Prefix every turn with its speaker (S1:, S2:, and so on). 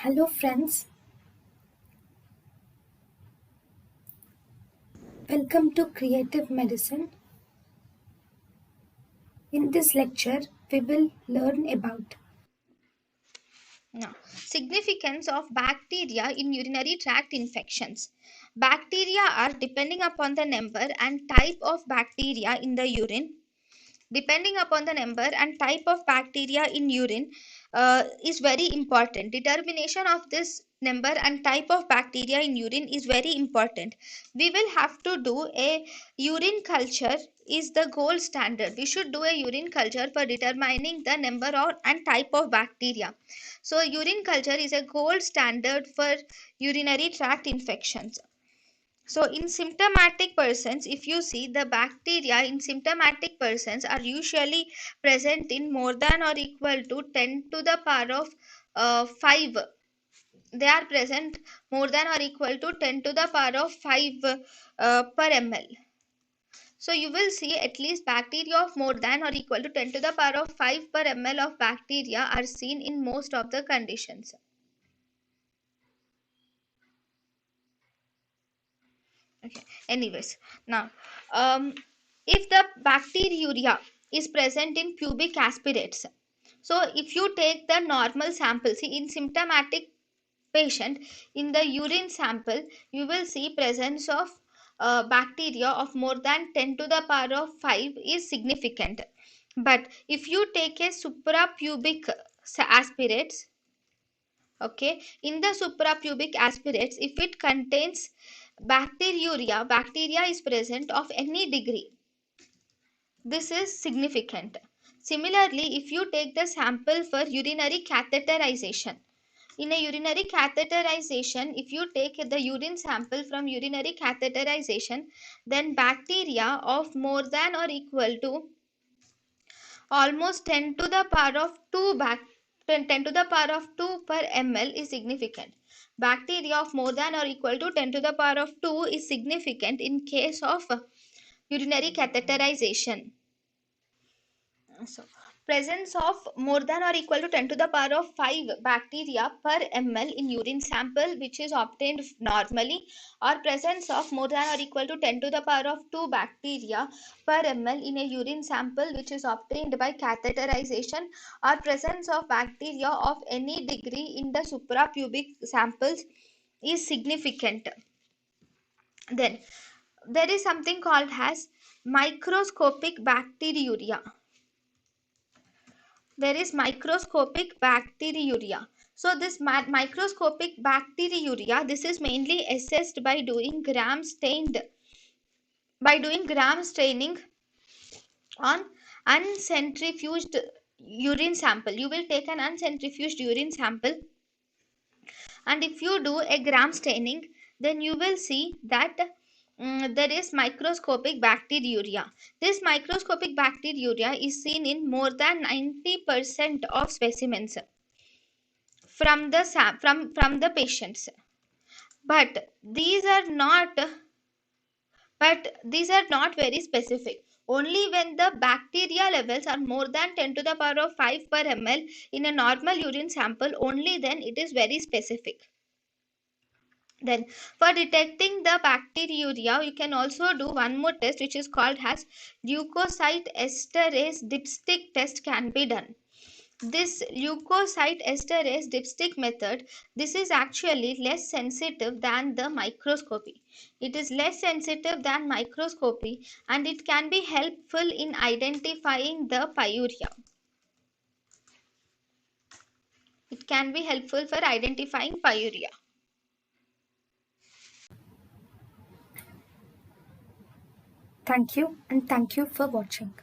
S1: Hello, friends. Welcome to Creative Medicine. In this lecture, we will learn about
S2: Now, significance of bacteria in urinary tract infections. Bacteria are depending upon the number and type of bacteria in the urine. Depending upon the number and type of bacteria in urine is very important. Determination of this number and type of bacteria in urine is very important. We will have to do a urine culture is the gold standard. We should do a urine culture for determining the number and type of bacteria. So urine culture is a gold standard for urinary tract infections. So in symptomatic persons, if you see, the bacteria in symptomatic persons are usually present in more than or equal to 10 to the power of 5. They are present more than or equal to 10 to the power of 5 per ml. So you will see at least bacteria of more than or equal to 10 to the power of 5 per ml of bacteria are seen in most of the conditions. Okay. Anyways, now if the bacteriuria is present in pubic aspirates, so if you take the normal sample, see in symptomatic patient, in the urine sample you will see presence of bacteria of more than 10 to the power of 5 is significant. But if you take a suprapubic aspirates, okay, in the suprapubic aspirates, if it contains bacteria is present of any degree, this is significant. Similarly, if you take the sample for urinary catheterization, in a urinary catheterization, if you take the urine sample from urinary catheterization, then bacteria of more than or equal to almost 10 to the power of 2 10 to the power of 2 per ml is significant. Bacteria of more than or equal to 10 to the power of 2 is significant in case of urinary catheterization. So, presence of more than or equal to 10 to the power of 5 bacteria per ml in urine sample which is obtained normally, or presence of more than or equal to 10 to the power of 2 bacteria per ml in a urine sample which is obtained by catheterization, or presence of bacteria of any degree in the suprapubic samples is significant. Then there is something called as microscopic bacteriuria. There is microscopic bacteriuria. So this microscopic bacteriuria, this is mainly assessed by doing gram staining on uncentrifuged urine sample. You will take an uncentrifuged urine sample, and if you do a gram staining, then you will see that there is microscopic bacteriuria. This microscopic bacteriuria is seen in more than 90% of specimens from the from the patients. But these are not very specific. Only when the bacteria levels are more than 10 to the power of 5 per ml in a normal urine sample, only then it is very specific. Then for detecting the bacteriuria, you can also do one more test which is called as leukocyte esterase dipstick test can be done. This leukocyte esterase dipstick method, this is actually less sensitive than the microscopy. It is less sensitive than microscopy, and it can be helpful in identifying the pyuria. It can be helpful for identifying pyuria.
S1: thank you and thank you for watching.